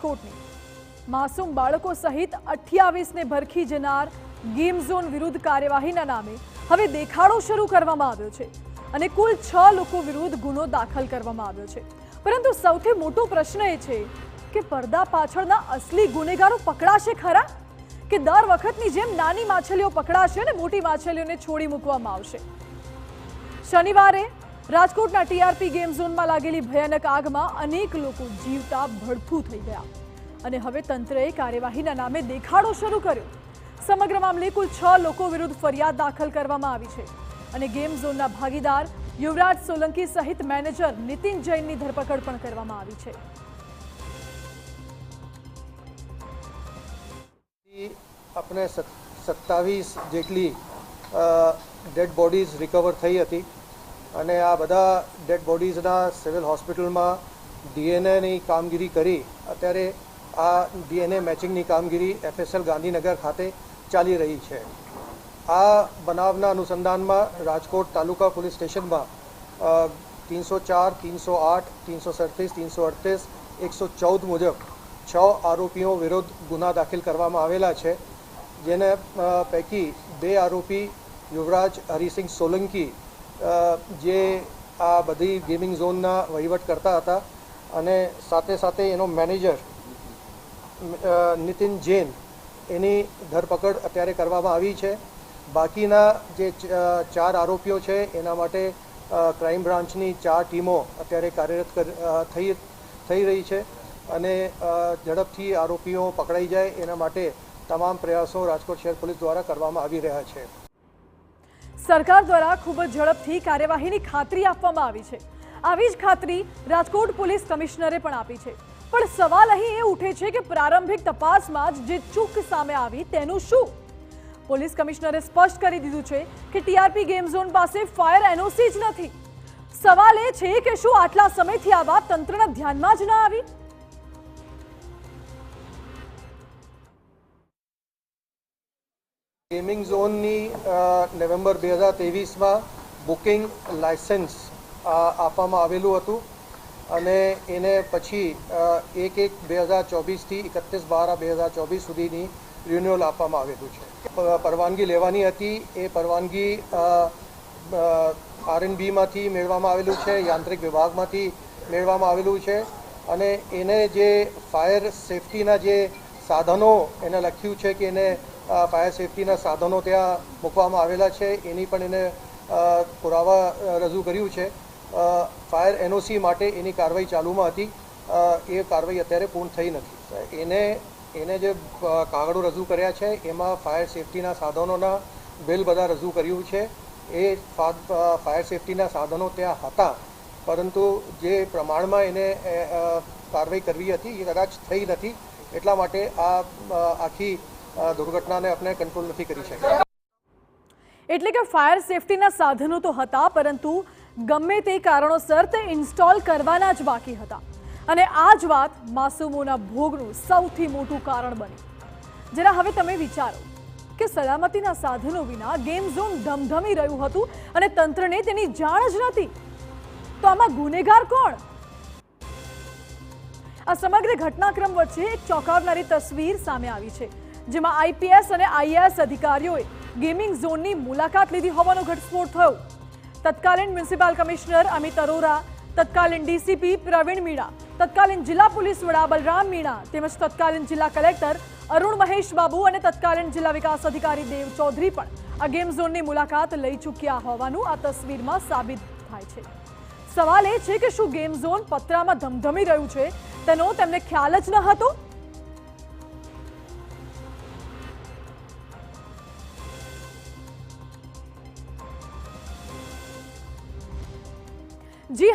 રાજકોટની માસૂમ બાળકો સહિત 28ને ભરખી જનાર ગેમ ઝોન વિરુદ્ધ કાર્યવાહીના નામે હવે દેખાડો શરૂ કરવામાં આવ્યો છે અને કુલ 6 લોકો વિરુદ્ધ ગુનો દાખલ કરવામાં આવ્યો છે। પરંતુ સૌથી મોટો પ્રશ્ન એ છે કે પડદા પાછળના અસલી ગુનેગારો પકડાશે ખરા કે દર વખતની જેમ નાની માછલીઓ પકડાશે અને મોટી માછલીઓને છોડી મૂકવામાં આવશે। શનિવારે રાજકોટના ટીઆરપી ગેમ ઝોનમાં લાગેલી ભયાનક આગમાં અનેક લોકો જીવતા ભડથું થઈ ગયા અને હવે તંત્રએ કાર્યવાહીના નામે દેખાડો શરૂ કર્યો। સમગ્ર મામલે કુલ 6 લોકો વિરુદ્ધ ફરિયાદ દાખલ કરવામાં આવી છે અને ગેમ ઝોનના ભાગીદાર યુવરાજ સોલંકી સહિત મેનેજર નીતિન જૈનની ધરપકડ પણ કરવામાં આવી છે। આપણે 27 જેટલી ડેડ બોડીઝ રિકવર થઈ હતી અને આ બધા ડેડ બોડીઝના સિવિલ હોસ્પિટલમાં ડીએનએની કામગીરી કરી અત્યારે આ ડીએનએ મેચિંગની કામગીરી એફએસએલ ગાંધીનગર ખાતે ચાલી રહી છે। આ બનાવના અનુસંધાનમાં રાજકોટ તાલુકા પોલીસ સ્ટેશનમાં 304, 308, 337, 338, 114 મુજબ 6 આરોપીઓ વિરુદ્ધ ગુના દાખલ કરવામાં આવેલા છે, જેને પૈકી 2 આરોપી યુવરાજ હરિસિંહ સોલંકી જે આ બધી ગેમિંગ ઝોનના વહીવટ કરતા હતા અને સાથે સાથે એનો મેનેજર નીતિન જૈન એની ધરપકડ અત્યારે કરવામાં આવી છે। બાકીના જે 4 આરોપીઓ છે એના માટે ક્રાઇમ બ્રાન્ચની 4 ટીમો અત્યારે કાર્યરત થઈ રહી છે અને ઝડપથી આરોપીઓ પકડાઈ જાય એના માટે તમામ પ્રયાસો રાજકોટ શહેર પોલીસ દ્વારા કરવામાં આવી રહ્યા છે। સરકાર દ્વારા ખૂબ જ ઝડપથી કાર્યવાહીની ખાતરી આપવામાં આવી છે। આવી જ ખાતરી રાજકોટ પોલીસ કમિશનરે પણ આપી છે। પણ સવાલ અહીં એ ઉઠે છે કે પ્રારંભિક તપાસમાં જ જે ચૂક સામે આવી તેનું શું? પોલીસ કમિશનરે સ્પષ્ટ કરી દીધું છે કે ટીઆરપી ગેમ ઝોન પાસે ફાયર એનઓસી જ નથી। સવાલ એ છે કે શું આટલા સમયથી આ વાત તંત્રના ધ્યાનમાં જ ન આવી? ગેમિંગ ઝોનની નવેમ્બર 2023માં બુકિંગ લાયસન્સ આપવામાં આવેલું હતું અને એને પછી 1/1/2024થી 31/12/2024 સુધીની રિન્યુઅલ આપવામાં આવેલું છે। પરવાનગી લેવાની હતી, એ પરવાનગી આરએનબીમાંથી મેળવવામાં આવેલું છે, યાંત્રિક વિભાગમાંથી મેળવવામાં આવેલું છે અને એને જે ફાયર સેફટીના જે સાધનો એને લખ્યું છે કે એને ફાયર સેફટીના સાધનો ત્યાં મૂકવામાં આવેલા છે, એની પણ એને પુરાવા રજૂ કર્યું છે। ફાયર એનઓસી માટે એની કાર્યવાહી ચાલુમાં હતી, એ કાર્યવાહી અત્યારે પૂર્ણ થઈ નથી। એને જે કાગળો રજૂ કર્યા છે એમાં ફાયર સેફટીના સાધનોના બિલ બધા રજૂ કર્યું છે। એ ફાયર સેફટીના સાધનો ત્યાં હતા, પરંતુ જે પ્રમાણમાં એને કાર્યવાહી કરવી હતી એ કદાચ થઈ નથી, એટલા માટે આ આખી દુર્ઘટનાને આપણે કંટ્રોલ નથી કરી શક્યા। એટલે કે ફાયર સેફટીના સાધનો તો હતા, પરંતુ ગમે તે કારણોસર તે ઇન્સ્ટોલ કરવાના જ બાકી હતા અને આ જ વાત માસૂમોના ભોગનું સૌથી મોટું કારણ બની। જરા હવે તમે વિચારો કે સલામતીના સાધનો વિના ગેમ ઝોન ધમધમી રહ્યું હતું અને તંત્રને તેની જાણ જ નથી, તો આમાં ગુનેગાર કોણ? આ સમગ્ર ઘટનાક્રમ વચ્ચે એક ચોંકાવનારી તસવીર સામે આવી છે, જેમાં આઈપીએસ અને આઈએએસ અધિકારીઓએ ગેમિંગ ઝોનની મુલાકાત લીધી હોવાનો ઘટસ્ફોટ થયો। તત્કાલીન મ્યુનિસિપલ કમિશનર અમિત અરોરા, તત્કાલીન ડીસીપી પ્રવીણ મીણા, તત્કાલીન જિલ્લા પોલીસ વડા બલરામ મીણા તેમજ તત્કાલીન જિલ્લા કલેક્ટર અરુણ મહેશ બાબુ અને તત્કાલીન જિલ્લા વિકાસ અધિકારી દેવ ચૌધરી પણ આ ગેમ ઝોનની મુલાકાત લઈ ચૂક્યા હોવાનું આ તસવીરમાં સાબિત થાય છે। સવાલ એ છે કે શું ગેમ ઝોન પતરામાં ધમધમી રહ્યું છે તેનો તેમને ખ્યાલ જ ન હતો? જી